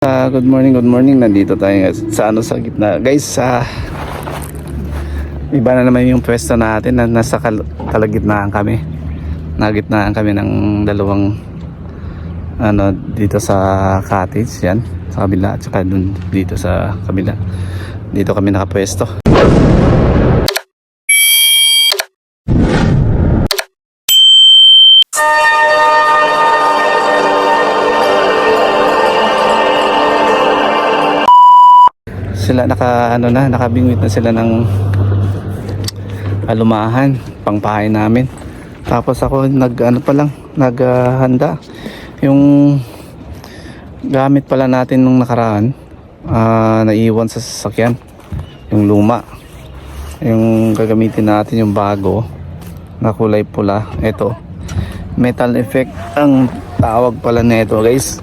Good morning, good morning. Nandito tayo sa gitna. Guys, iba na naman yung pwesto natin na nasa kalagitnaan kami. Nagitnaan kami ng dalawang dito sa cottage, yan, sa kabila at saka dun dito sa kabila. Dito kami nakapwesto. Sila nakabingwit na sila ng alumahan pangpahay namin. Tapos ako naghanda yung gamit pala natin nung nakaraan, naiwan sa sasakyan, yung luma. Yung gagamitin natin yung bago na kulay pula. Ito, metal effect ang tawag pala nito, guys.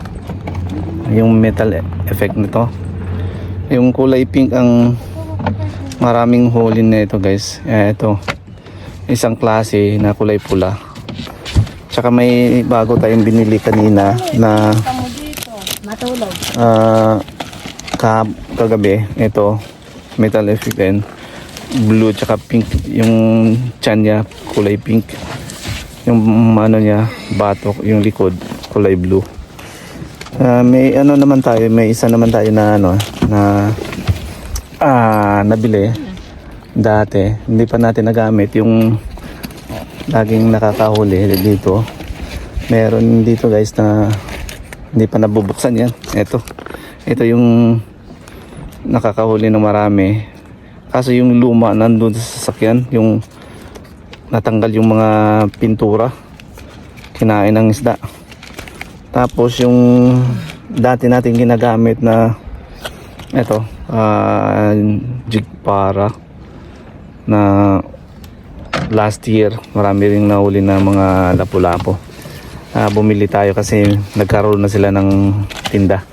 Yung metal effect nito. Yung kulay pink ang maraming hole nito, guys. Ito, isang klase na kulay pula. Tsaka may bago tayong binili kanina na matulog. Kagabi. Ito, metal effect din. Blue tsaka pink. Yung tiyan niya kulay pink. Yung niya, batok, yung likod kulay blue. May isa naman tayo na nabili dati, hindi pa natin nagamit, yung laging nakakahuli dito. Meron dito, guys, na hindi pa nabubuksan yan. Ito yung nakakahuli ng marami, kaso yung luma nandun sa sasakyan, yung natanggal yung mga pintura, kinain ng isda. Tapos yung dati natin ginagamit na jig para na last year, marami ring nahuli na mga lapu-lapo. Bumili tayo kasi nagkaroon na sila ng tinda.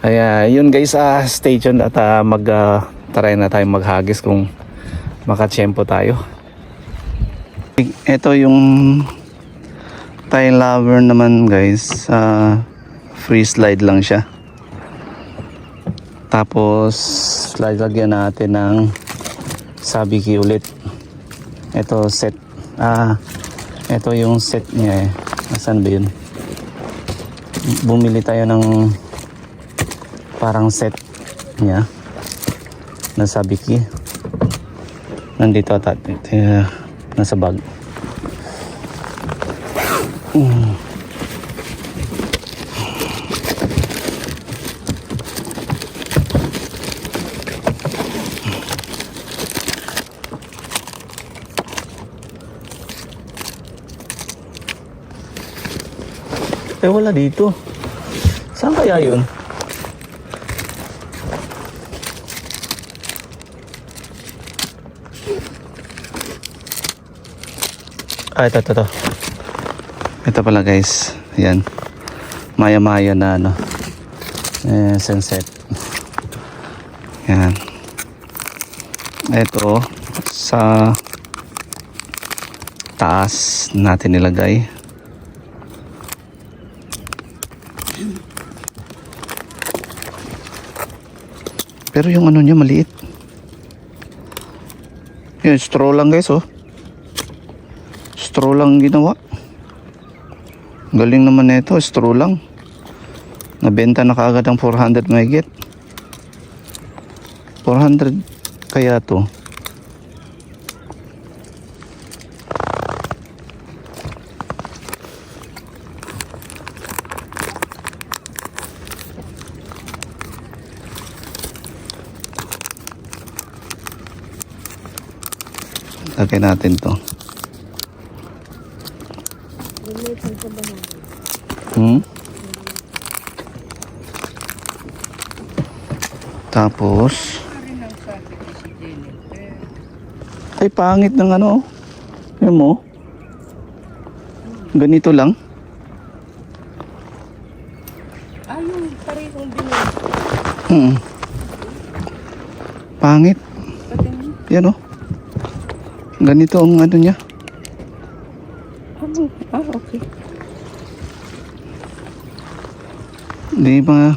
Kaya yun, guys, stay tuned at try na tayo maghagis kung makatsyempo tayo. Ito yung tile lover naman, guys. Free slide lang siya. Tapos lagyan natin ng sabiki ulit. Ito set. Ito yung set niya eh. Nasaan ba yun? Bumili tayo ng parang set niya na sabiki. Nandito ata. Nasa bag. Wala dito. Saan kaya yun? Ito. Ito pala, guys. Ayan. Maya-maya na sunset. Ayan. Ito sa taas natin nilagay. Pero yung niya maliit. Yun, straw lang, guys, oh. Straw lang ginawa. Galing naman nito, straw lang. Nabenta na kaagad ang 400 mahigit. 400 kaya to. Lagay natin to. Tapos ay pangit ng yun mo, ganito lang. Ayun, parehong binili. Pangit. Yan, oh. Ganito ang niya. Okay. Di ba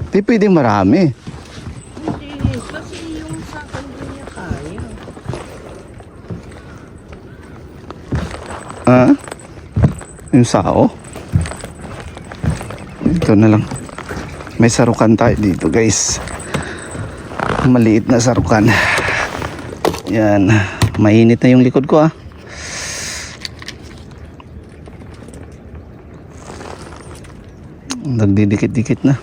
Di pwedeng marami. Hindi, kasi yung sa hindi niya kaya. Ah? Yung sao? Ito na lang. May sarukan tayo dito guys. Maliit na sarukan. Yan. Mainit na yung likod ko ah. Nagdidikit-dikit na.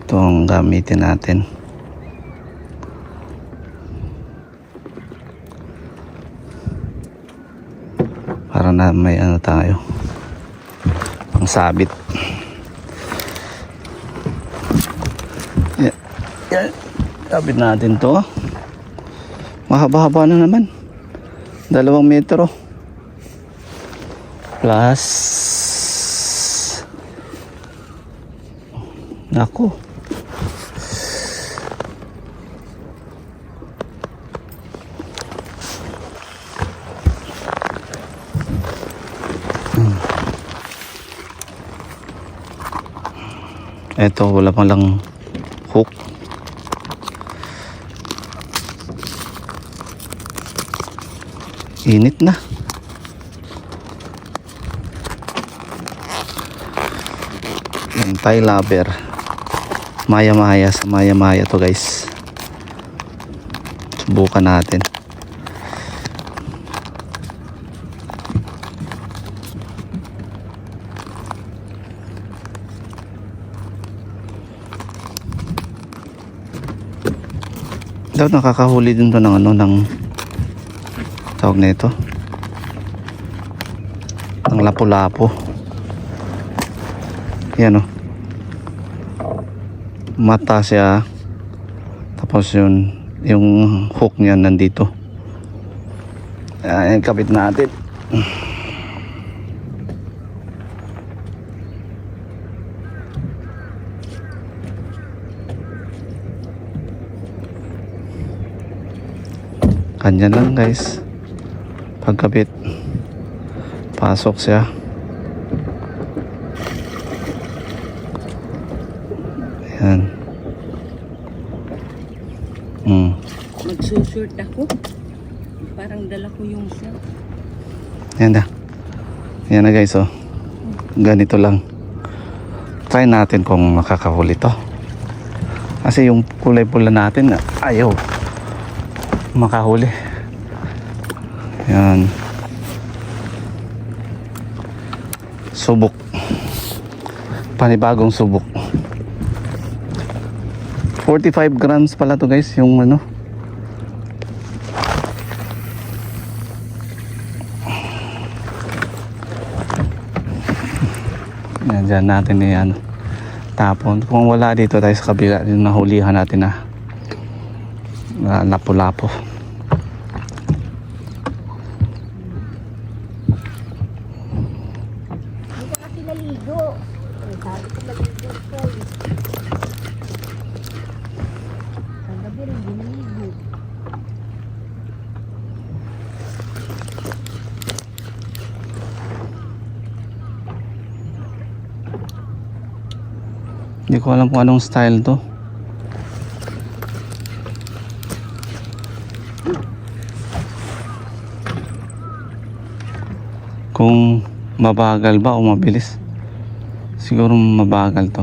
Ito ang gamitin natin. Para na may ano tayo. Ang sabit. Yan. Yan. Sabit natin to. Mahaba-haba na naman. 2 metro. Plus. Nako. Eto, wala pang lang hook. Init na. Yung Thai lover. Maya-maya sa maya-maya to guys. Subukan natin. Daw nakakahuli din to ng ano, ng tawag na ito, ng lapu-lapo. Yan o, mata siya, tapos yung hook niya nandito. Ayan, kapit natin. Kanya lang guys, pagkabit pasok siya. Ayan. Magsusort ako. Parang dala ko yung siya. Ayan na. Ayan na guys oh. Ganito lang. Try natin kung makakahuli to. Kasi yung kulay pula natin ayaw makahuli. Yan. Subok. Panibagong subok. 45 grams pala to guys, yung ano. Yan, dyan natin yan. Tapon. Kung wala dito tayo sa kabila, yung nahulihan natin na lapu-lapo. Hindi ka kasi naligo. Sabi ko naligo ko. Kagabi rin giniligo. Hindi ko alam kung anong style to. Kung mabagal ba o mabilis. Siguro mabagal to.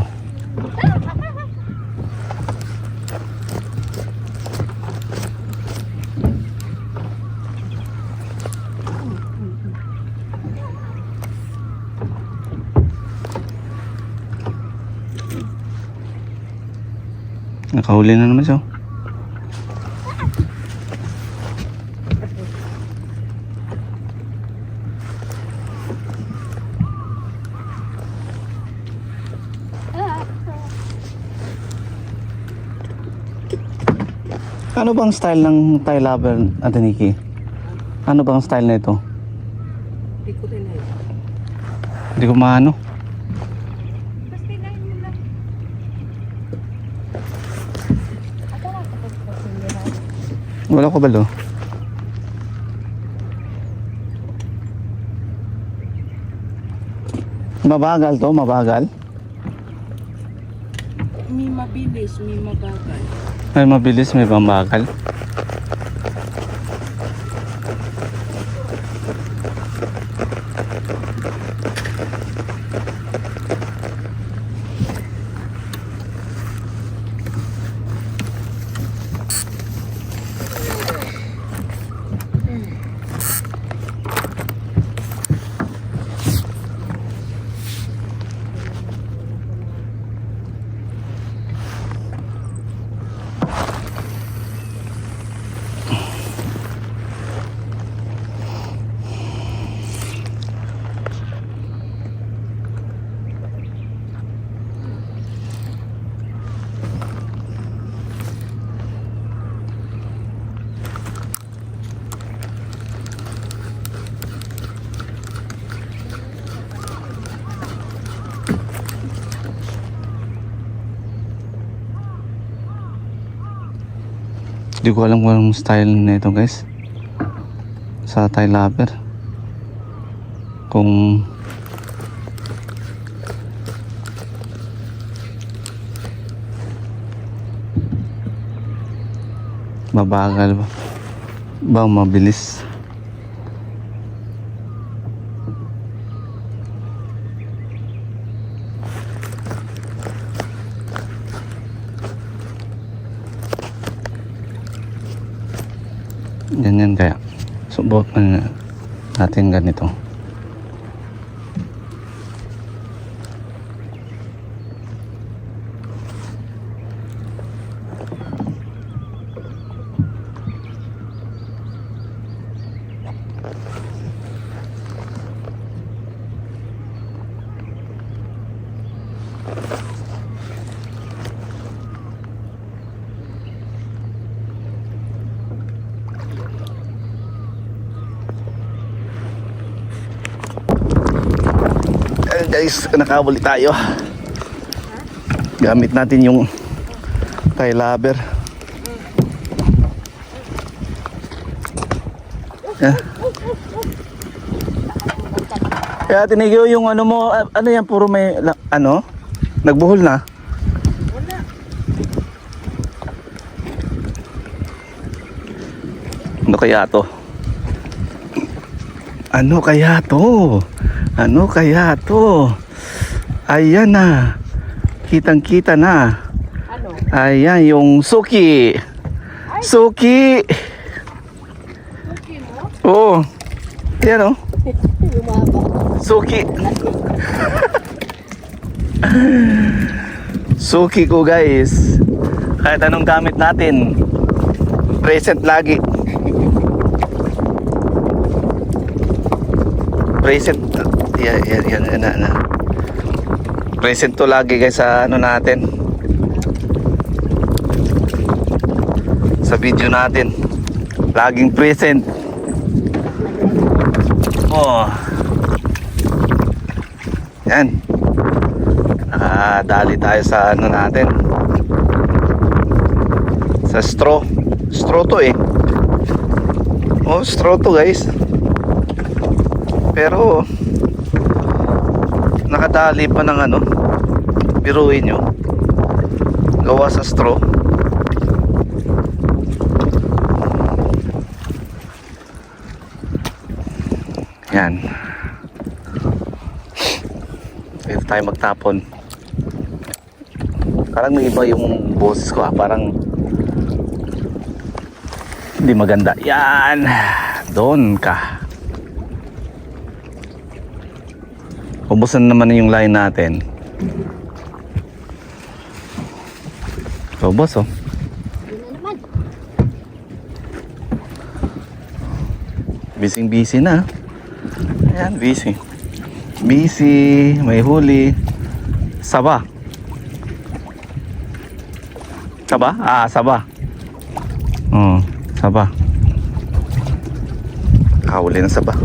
Nakahuli na naman siya. Ano bang style ng Thai lover, Ate Nikki? Ano bang style na ito? Hindi ko rin eh. Hindi ko maano. Basta tinahin mo lang. Ako nga kapag pasinira. Wala ko balo. Mabagal to, mabagal. May mabilis, may mabagal. May mabilis, may mabagal. Hindi ko alam kung anong style na ito guys sa Thai Lover. Kung mabagal ba mabilis. Ganyan kaya subukan natin ganito. Guys, nakabuli tayo. Gamit natin yung Thai Lover. Yeah. Kaya tinigil yung ano mo, ano yan, puro may ano, nagbuhol na. Ano kaya to? Ano kaya to? Ano kaya to? Ayan na. Kitang-kita na. Ano? Ayan yung suki. Suki. Okay mo? Oo. Ayan oh. Suki. Suki ko guys. Kahit anong gamit natin, present lagi. Present. Yan. Present to lagi guys sa ano natin, sa video natin. Laging present. Oh. Yan. Dali tayo sa ano natin, sa straw. Straw to eh. Oh, straw to guys. Pero nakadali pa ng ano, biruin nyo, gawa sa straw. Yan. Dito tayo magtapon. Parang may iba yung boses ko parang hindi maganda. Yan. Doon ka. Ubusan naman yung line natin. Ubos oh. Busy na. Ayan, busy. Busy, may huli. Saba. Saba? Saba. Saba. Kahuli ng saba.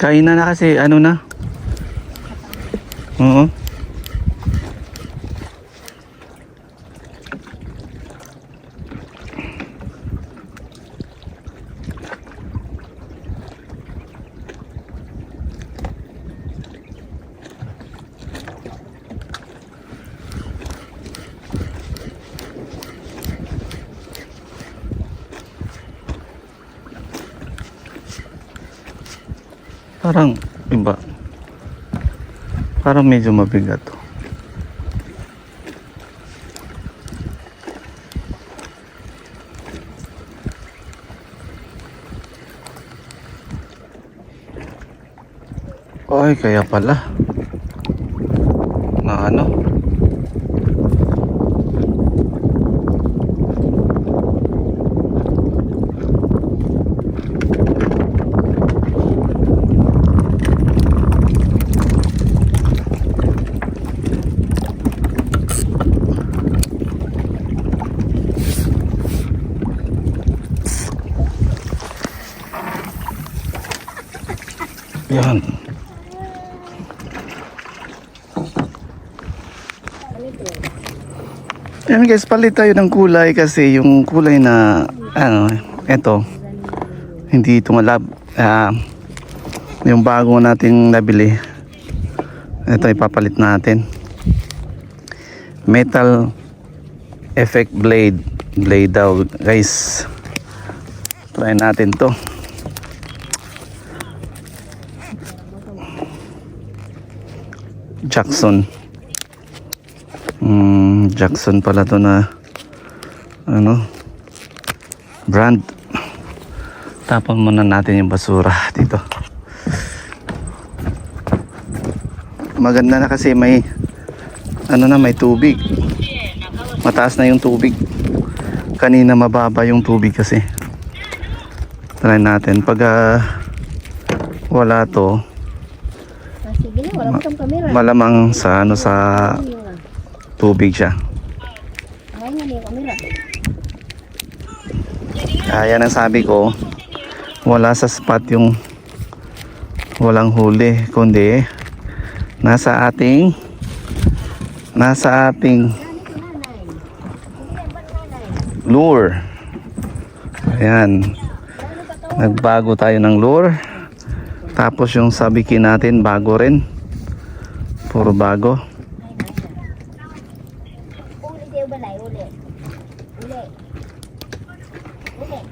Kain na kasi ano na. Oo. Parang iba. Parang medyo mabigat to. Ay, kaya pala. Na ano? Yan. Yan guys, palit tayo ng kulay kasi yung kulay na ano, eto hindi tumalab. Yung bago nating nabili, ito ipapalit natin. Metal effect blade daw guys. Try natin to. Jackson pala to na ano brand. Tapon muna natin yung basura dito. Maganda na kasi may ano na, may tubig. Mataas na yung tubig. Kanina mababa yung tubig kasi. Try natin pag wala to. Sige na, wala kang kamera. Malamang sa ano sa tubig siya. Ay, nga yung kamera. Kaya ang sabi ko, wala sa spot yung walang huli, kundi nasa ating lure. Ayan. Nagbago tayo ng lure. Tapos yung sabikin natin bago rin. Puro bago.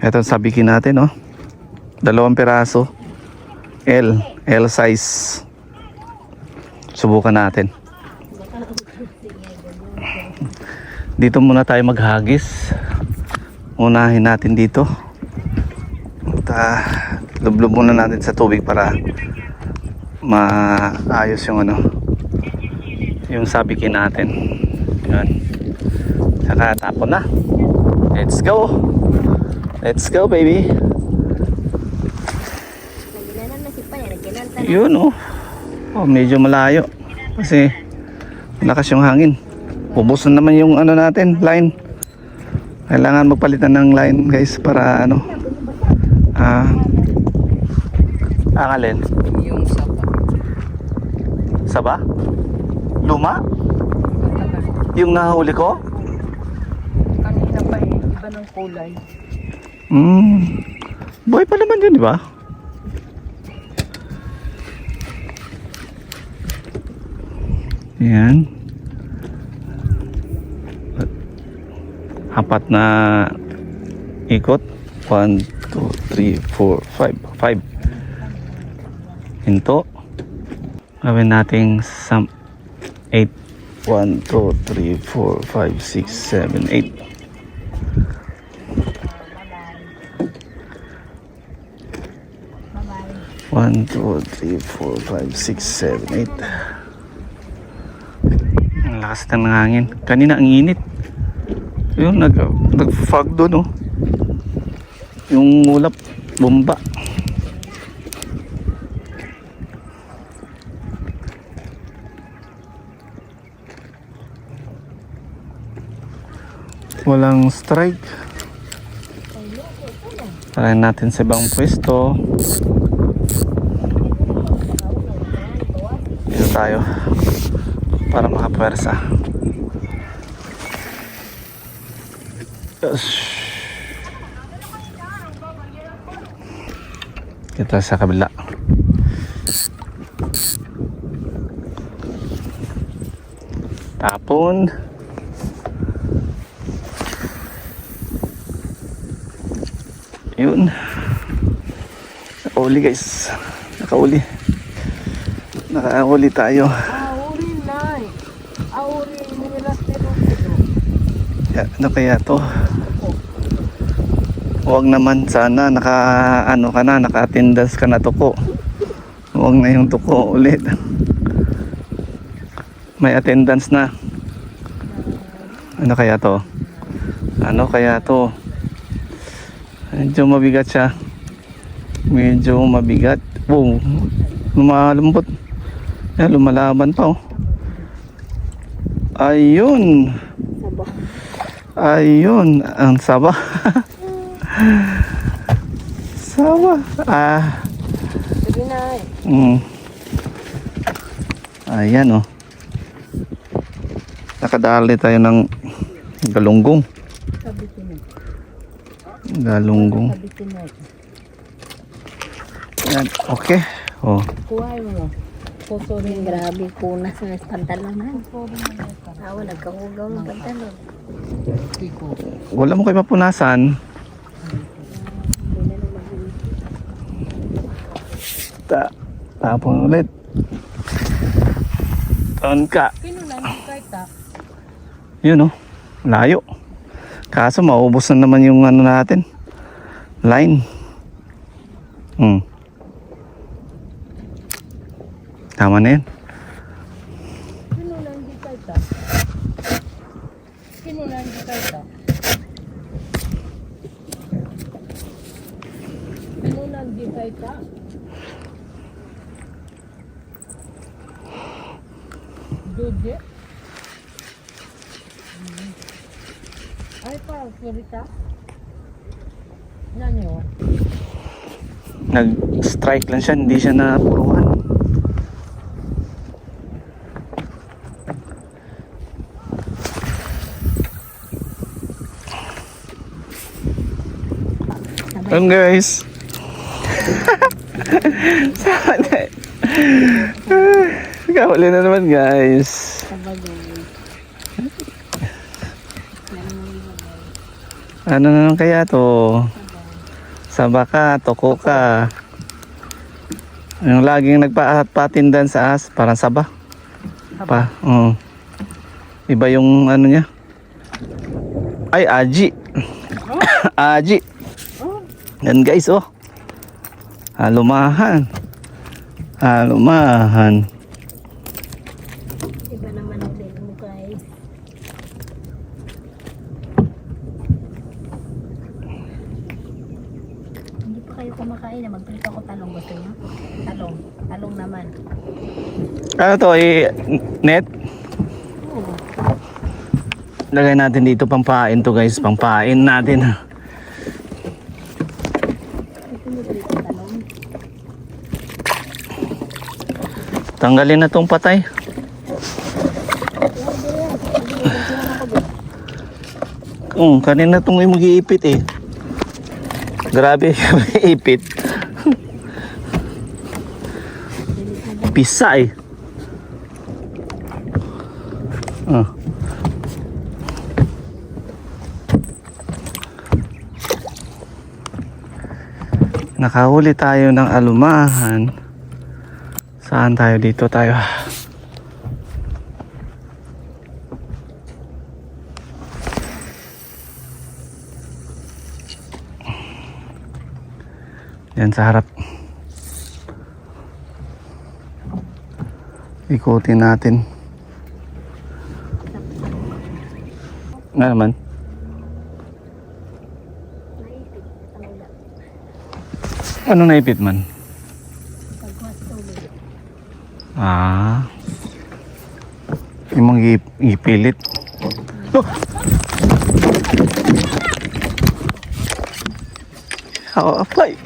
Ito sabikin natin, oh. 2 piraso. L size. Subukan natin. Dito muna tayo maghagis. Unahin natin dito. Lublub muna natin sa tubig para maayos yung ano, yung sabikin natin. Yan. Saka tapon na. Let's go. Let's go, baby. Yun, oh. Oh, medyo malayo. Kasi lakas yung hangin. Ubos na naman yung ano natin, line. Kailangan magpalitan ng line, guys, para ano. Ang alin? Yung sapa. Saba? Luma? Yung nahuli ko? Kanina pa eh, iba ng kulay. Buhay pa naman yun, di ba? Yan. 4 na ikot. 1, 2, 3, 4, 5. Hinto. Gawin nating 8. 1, 2, 3, 4, 5, 6, 7, 8. 1, 2, 3, 4, 5, 6, 7, 8. Ang lakas ng hangin. Kanina ang init. Yun, nag-fog doon, oh. Yung ulap, bomba. Walang strike. Tarayin natin sa ibang pwesto. tayo para makapwersa. Yes. Kita sa kabila. Tapon. Yun. Nakauli guys. Nakauli. Nakauli tayo. Auri na. Auri nila pero. Ano kaya to? Huwag naman sana naka-attendance ka na tuko. Huwag na yung tuko ulit. May attendance na. Ano kaya to? Ano kaya to? Medyo mabigat siya. Medyo mabigat. Oh, lumalambot. Yan, lumalaban pa oh. Ayun. Ayun, ang saba. Saba. Sige na. Ayan oh. Nakadali tayo ng galunggong. Galunggong. Yan, okay. Oh. Kuha mo. Puso rin. Grabe kunas ng pantalon na. Awa, nagkahugaw ng pantalon. Wala mo kayo mapunasan. Tapon ulit. Taon ka. Pinulan kahit ta. Yun oh. Layo. Kaso maubos na naman yung ano natin. Line. Tama na yan. Pinulan di kahit ta. Pinulan di kahit ta. Pinulan di kahit ta. Doje. Ay pa, Florita. Nanyo. Nag-strike lang siya, hindi siya napuruan. Ayun guys. Sama na. Kahuli na naman guys. Sabagay. Ano na naman kaya to? Saba ka, toko ka. Yung laging nagpatindan sa as, parang saba. Iba yung ano niya. Ay, aji. Aji. Yan guys, oh. Halumahan. Halumahan. Iba naman ang din mo guys. Hindi pa kayo kumakain na magprito ako talong. Gusto niyo? Talong. Talong naman. Ano to, net? Lagay natin dito pampain to guys. Pampain natin. Tanggalin na tong patay. Kanina tong mag-iipit eh. Grabe, mag-iipit. Pisa eh. Nakahuli tayo ng alumahan. Saan tayo? Dito tayo. Yan sa harap. Ikutin natin. Nga naman. Ano naipit man? Yung mga ipilit. Oh! How apply?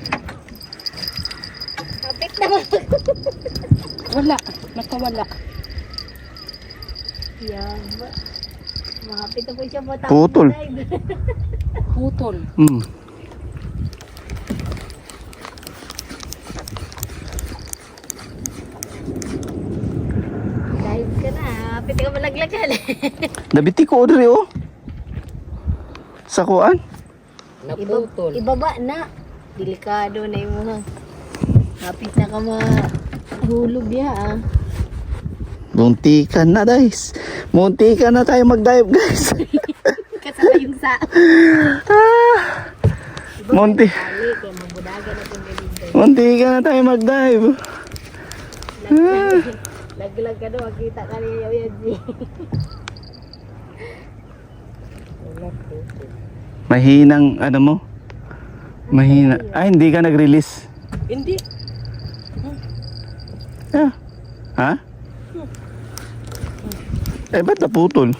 Kapit naman. Wala. Nakawala. Yan. Mahapit na po siya matapos. Putol. Putol. Hmm. Dive ka na. Hapit ka malaglagan. Nabiti ko order oh. Sa kuan. Naputol. Ibaba na. Delikado na yung mga. Hapit na ka mahulog ya ah. Muntikan na guys. Muntikan na tayo mag-dive guys. Kasama yung sa. Ah, Munti. Kali, kaya mabudaga na kung nilintay. Muntikan na tayo mag-dive. Laglag ka doon, makita ka niya yan. Mahinang ano mo? Mahina. Ay, hindi ka nag-release. Hindi. Ah. Ha? Eh, ba't naputol?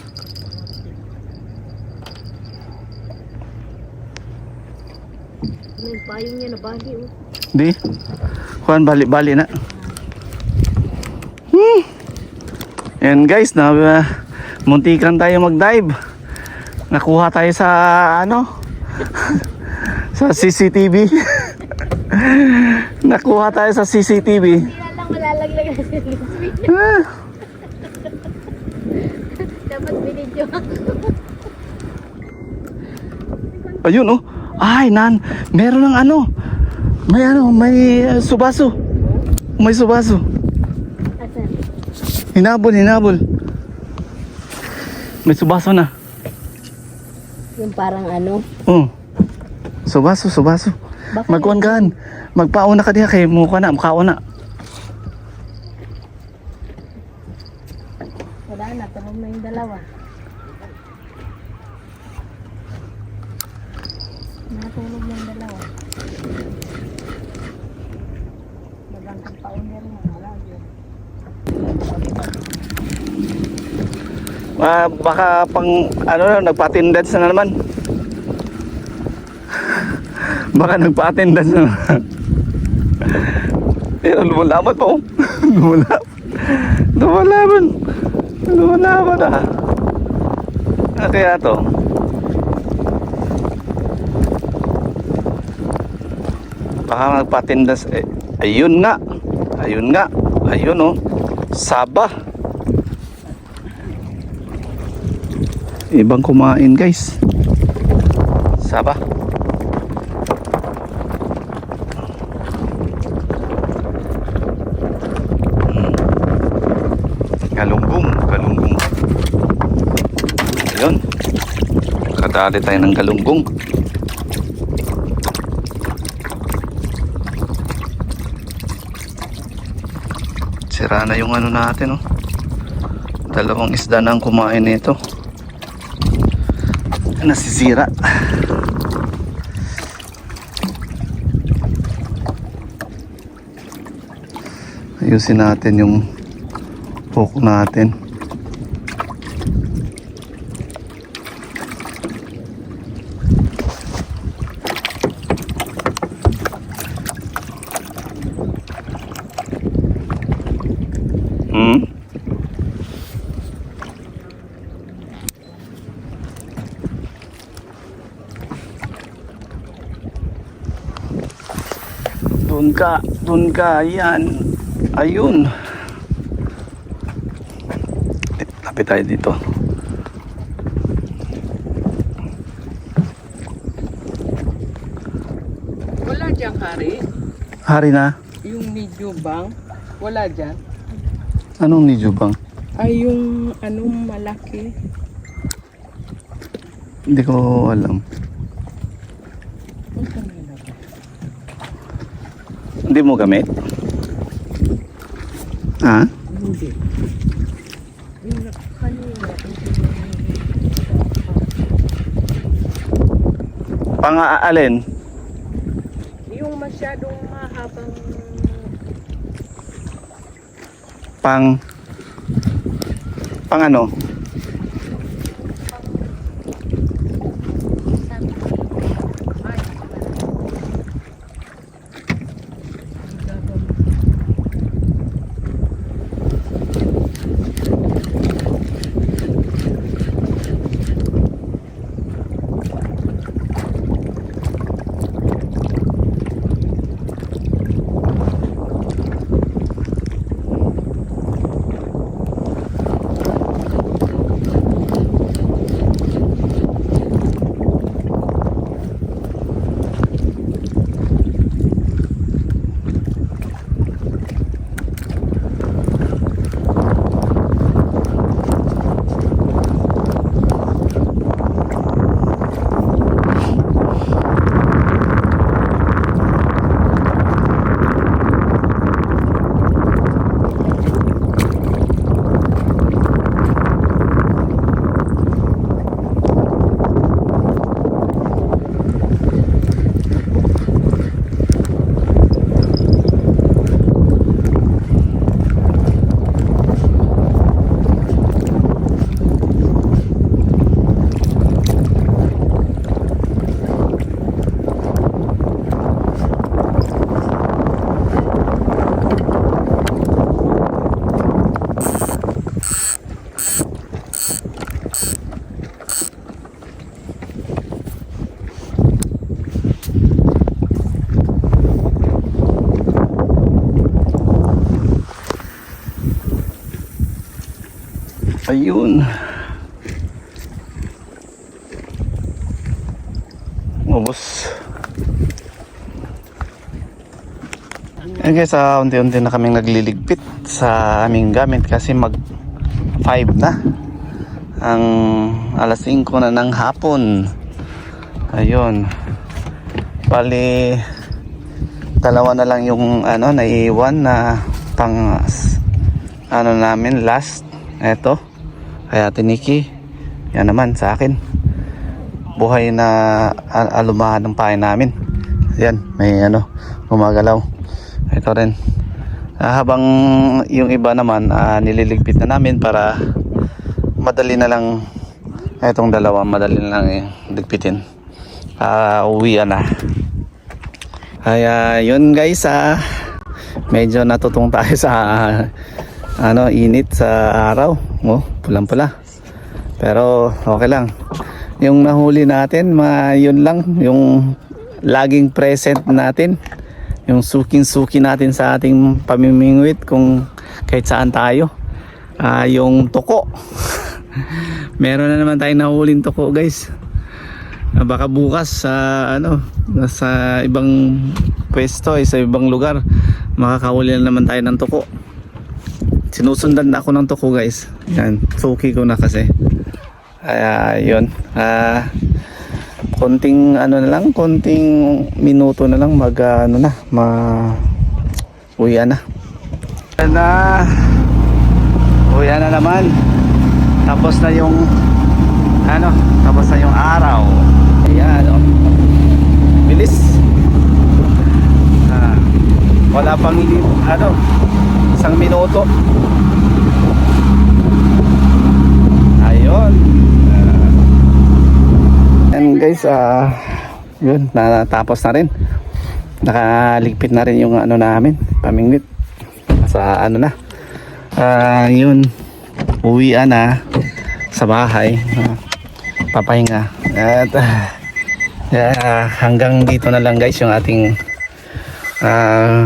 May payong niya na bali oh. Di. Kuan bali-bali na. Yan guys, muntikan tayo mag-dive. Nakuha tayo sa ano? Sa CCTV. Nakuha tayo sa CCTV. Hindi na lang malalaglag na sa Lucy. Ah, Dapat binidyo ako. ayun oh. Ay, meron ng ano. May subaso. May subaso. Asan? Hinabol. May subaso na. Yung parang ano. Oh. Subaso. Baka Magkuhan kaan. Magpauna ka diha kay mukha na, mukhauna. wala na, tulong na yung dalawa. Natulog na yung dalawa. Nagangkang pa-owner mo. Wala yun. Baka pang ano nagpa-attendance na naman. Baka nagpa-attendance na naman. Pero lumalaban pa oh. Lumalaban ah. Kaya to. Baka nagpa-attendance ayun nga. Ayun oh. Saba. Ibang kumain guys. Saba. Galunggong. Ayun. Kadali tayo ng galunggong. Sira na yung ano natin oh. Dalawang isda na ang kumain nito. Nasisira. Ayusin natin yung hook natin. Doon ka, yan. Ayun. Lapit tayo dito. Wala dyan, Hari. Hari na. Yung medyo bang. Wala dyan. Anong ni Jubang? Ay, yung anong malaki. Hindi ko alam. Hindi mo gamit? Ha? Hindi. Yung kanina. Pang-aalin? Yung masyadong mahabang Pang ano? Ayun. Ubos. Ayan guys, unti-unti na kaming nagliligpit sa aming gamit kasi mag 5 na. Ang alas 5 na ng hapon. Ayun. Bali, dalawa na lang yung naiiwan na pang namin last. Eto. Kaya Tiniki. Yan naman sa akin. Buhay na alumahan ng pahay namin. Yan, may gumagalaw. Ito rin. Habang yung iba naman nililigpit na namin para madali na lang itong dalawa, madali na lang ligpitin. Uwian na. Kaya yun guys, medyo natutong tayo sa init sa araw. Pulang-pula. Pero okay lang. Yung nahuli natin, yun lang yung laging present natin. Yung suking-suki natin sa ating pamimingwit kung kahit saan tayo. Yung tuko. Meron na naman tayong nahuling tuko guys. Baka bukas sa ibang pwesto, sa ibang lugar, makakahuli na naman tayo ng tuko. Sinusundan na ako ng tuko guys. Yan, suki ko na kasi. Kaya yun. Konting konting minuto na lang uwian na. Uwian na naman. Tapos na yung araw. Ayan, bilis. Wala pang isang minuto. Ayun. And guys, yun, natapos na rin. Nakaligpit na rin yung namin, pamingwit. Sa yun, uwian na sa bahay. Papahinga. At hanggang dito na lang guys yung ating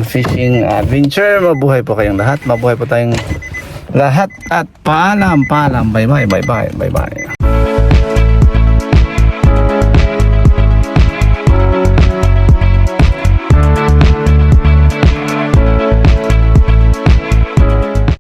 fishing adventure. Mabuhay po kayong lahat. Mabuhay po tayong lahat. At paalam. Bye bye.